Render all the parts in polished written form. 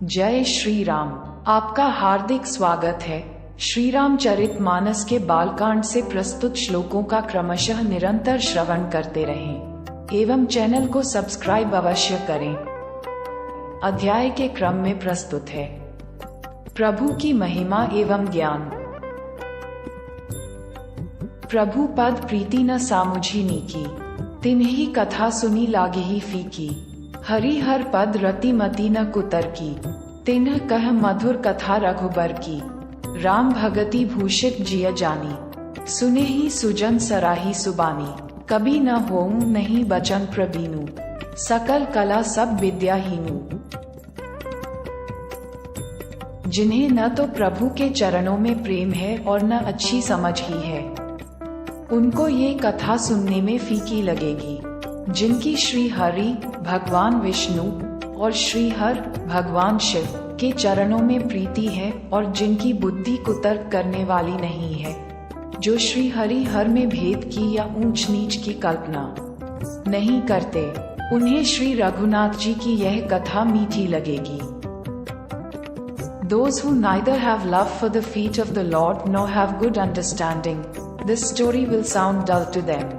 जय श्री राम। आपका हार्दिक स्वागत है। श्री रामचरितमानस के बालकांड से प्रस्तुत श्लोकों का क्रमशः निरंतर श्रवण करते रहें एवं चैनल को सब्सक्राइब अवश्य करें। अध्याय के क्रम में प्रस्तुत है प्रभु की महिमा एवं ज्ञान। प्रभु पद प्रीति न सामुझी नीकी, तिन्ही कथा सुनी लागे ही फीकी। हरि हर पद रति मति न कुतर की, तिन्ह कह मधुर कथा रघुबर की। राम भगति भूषित जिय जानी, सुने ही सुजन सराही सुबानी। कभी न होऊं नहीं बचन प्रबीनु, सकल कला सब विद्याहीनु। जिन्हें न तो प्रभु के चरणों में प्रेम है और न अच्छी समझ ही है, उनको ये कथा सुनने में फीकी लगेगी। जिनकी श्री हरि भगवान विष्णु और श्री हर भगवान शिव के चरणों में प्रीति है और जिनकी बुद्धि कुतर्क करने वाली नहीं है, जो श्री हरि हर में भेद की या ऊंच नीच की कल्पना नहीं करते, उन्हें श्री रघुनाथ जी की यह कथा मीठी लगेगी। Those who neither have love for the feet of the Lord nor have good understanding, this story will sound dull to them.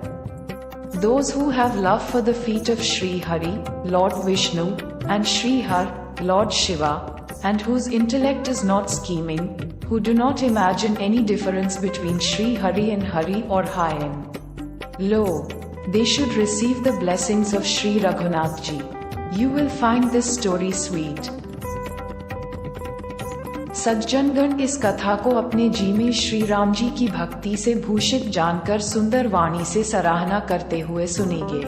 Those who have love for the feet of Sri Hari, Lord Vishnu, and Sri Har, Lord Shiva, and whose intellect is not scheming, who do not imagine any difference between Sri Hari and Hari or Hayan. Lo, they should receive the blessings of Sri Raghunath Ji. You will find this story sweet. सज्जनगण इस कथा को अपने जी में श्री राम जी की भक्ति से भूषित जानकर सुंदर वाणी से सराहना करते हुए सुनेंगे।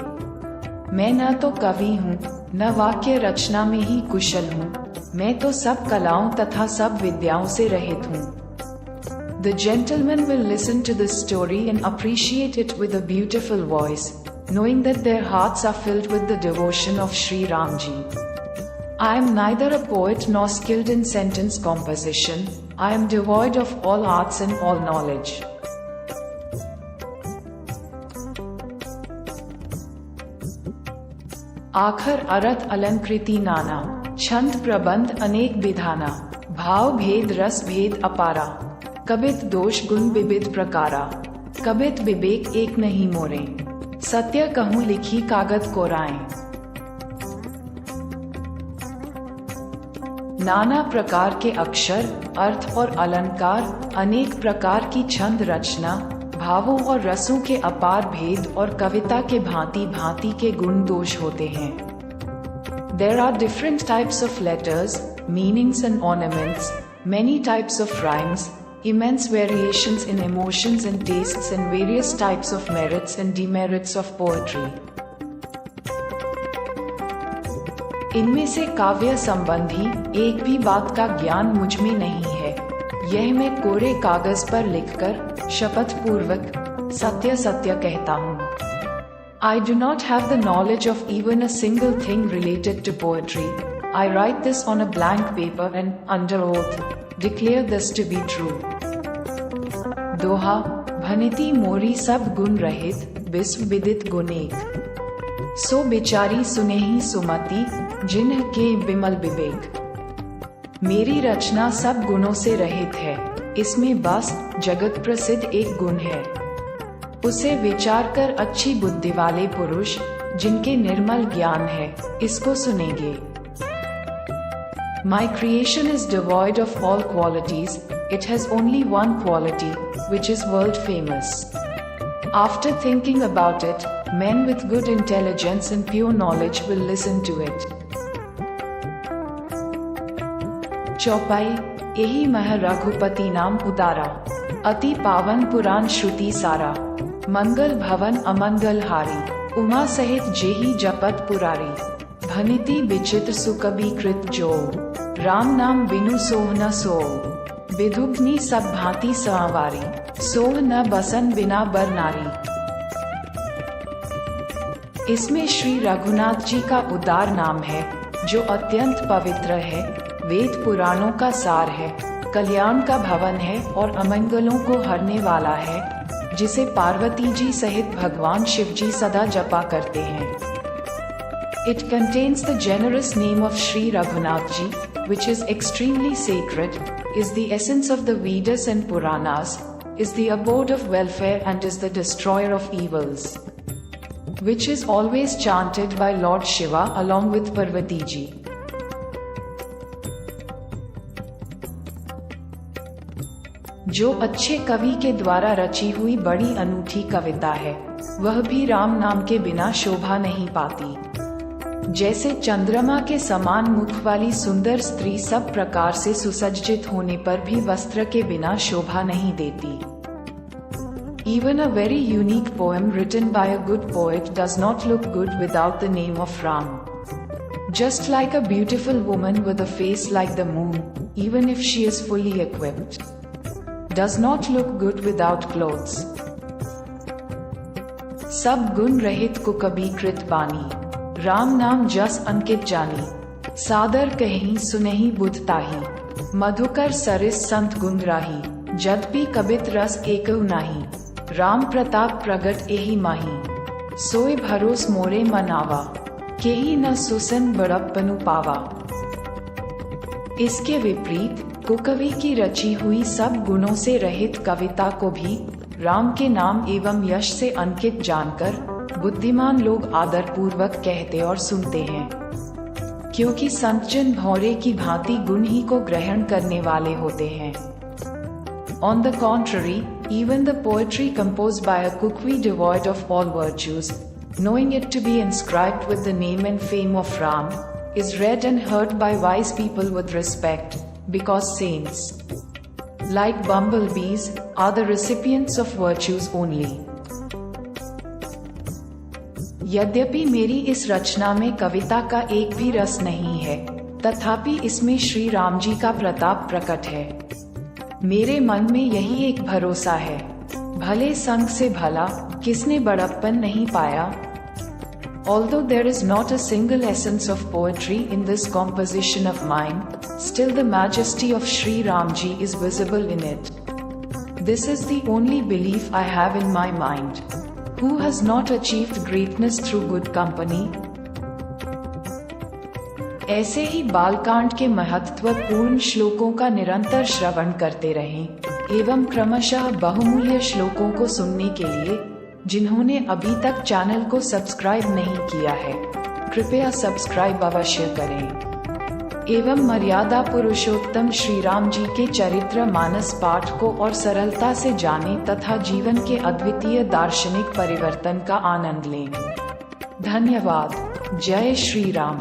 मैं न तो कवि हूँ न वाक्य रचना में ही कुशल हूँ, मैं तो सब कलाओं तथा सब विद्याओं से रहित हूँ। The gentlemen will listen to this story and appreciate it with a beautiful voice, knowing that their hearts are filled with the devotion of Sri Ram Ji. I am neither a poet nor skilled in sentence composition. I am devoid of all arts and all knowledge. आखर अर्थ अलंकृति नाना, छंद प्रबंध अनेक विधाना। भाव भेद रस भेद अपारा, कबित दोष गुण विविध प्रकारा। कबित विवेक एक नहीं मोरे, सत्य कहूँ लिखी कागज कोराएं। नाना प्रकार के अक्षर, अर्थ और अलंकार, अनेक प्रकार की छंद रचना, भावों और रसों के अपार भेद और कविता के भांति भांति के गुण दोष होते हैं। There are different types of letters, meanings and ornaments, many types of rhymes, immense variations in emotions and tastes and various types of merits and demerits of poetry. इनमें से काव्य संबंधी एक भी बात का ज्ञान मुझ में नहीं है। यह मैं कोरे कागज पर लिखकर शपथ पूर्वक सत्य सत्य कहता हूँ। I do not have the knowledge of even a single thing related to poetry. I write this on a blank paper and, under oath, declare this to be true. दोहा, भनिति मोरी सब गुण रहित, विश्व विदित गुणेक। सो बिचारी सुनेहि सुमति, जिन्ह के विमल विवेक। मेरी रचना सब गुणों से रहित है, इसमें बस जगत प्रसिद्ध एक गुण है। उसे विचार कर अच्छी बुद्धि वाले पुरुष, जिनके निर्मल ज्ञान है, इसको सुनेंगे। My creation is devoid of all qualities, it has only one quality, which is world famous. After thinking about it, men with good intelligence and pure knowledge will listen to it. चौपाई, यही मह रघुपति नाम उतारा, अति पावन पुराण श्रुति सारा। मंगल भवन अमंगल हारी, उमा सहित जेहि जपत पुरारी। भनिति विचित्र सुकबि कृत जो, राम नाम बिनु सोह न सो। विदुग्नि सब भांति संवारी, सोह न बसन बिना बर नारी। इसमें श्री रघुनाथ जी का उदार नाम है, जो अत्यंत पवित्र है, वेद पुराणों का सार है, कल्याण का भवन है और अमंगलों को हरने वाला है। जिसे पार्वती जी सहित भगवान शिव जी सदा जपा करते हैं। It contains the generous name of Sri Raghunath Ji, which is extremely sacred, is the essence of the Vedas and Puranas, is the abode of welfare and is the destroyer of evils, which is always chanted by Lord Shiva along with Parvati Ji. जो अच्छे कवि के द्वारा रची हुई बड़ी अनूठी कविता है, वह भी राम नाम के बिना शोभा नहीं पाती। जैसे चंद्रमा के समान मुख वाली सुंदर स्त्री सब प्रकार से सुसज्जित होने पर भी वस्त्र के बिना शोभा नहीं देती। Even a very unique poem written by a good poet does not look good without the name of Ram. Just like a beautiful woman with a face like the moon, even if she is fully equipped, does not look good without clothes. सब गुण रहित कुकबी कृत बानी, राम नाम जस अंकित जानी, सादर कहीं सुनहि बुध ताही, मधुकर सरिस संत गुण राही, जदपि कबित रस एकउ नाही, राम प्रताप प्रगट एहि माही, सोई भरोस मोरे मनावा, केहि न सुसन बड़प्पनु पावा। इसके विपरीत कुकवि की रची हुई सब गुणों से रहित कविता को भी राम के नाम एवं यश से अंकित जानकर बुद्धिमान लोग आदर पूर्वक कहते और सुनते हैं, क्योंकि संतजन भौरे की भांति गुण ही को ग्रहण करने वाले होते हैं। On the contrary, even the poetry composed by a Kukwi devoid of all virtues, knowing it to be inscribed with the name and fame of Ram, is read and heard by wise people with respect, because saints, like bumblebees, are the recipients of virtues only. यद्यपि मेरी इस रचना में कविता का एक भी रस नहीं है, तथापि इसमें श्री राम जी का प्रताप प्रकट है। मेरे मन में यही एक भरोसा है, भले संग से भला किसने बड़प्पन नहीं पाया। Although there is not a single essence of poetry in this composition of mine, still the majesty of Sri Ramji is visible in it. This is the only belief I have in my mind. Who has not achieved greatness through good company? ऐसे ही बालकांड के महत्वपूर्ण श्लोकों का निरंतर श्रवण करते रहें एवं क्रमशः बहुमूल्य श्लोकों को सुनने के लिए जिन्होंने अभी तक चैनल को सब्सक्राइब नहीं किया है, कृपया सब्सक्राइब अवश्य करें एवं मर्यादा पुरुषोत्तम श्री राम जी के चरित्र मानस पाठ को और सरलता से जानें तथा जीवन के अद्वितीय दार्शनिक परिवर्तन का आनंद लें। धन्यवाद। जय श्री राम।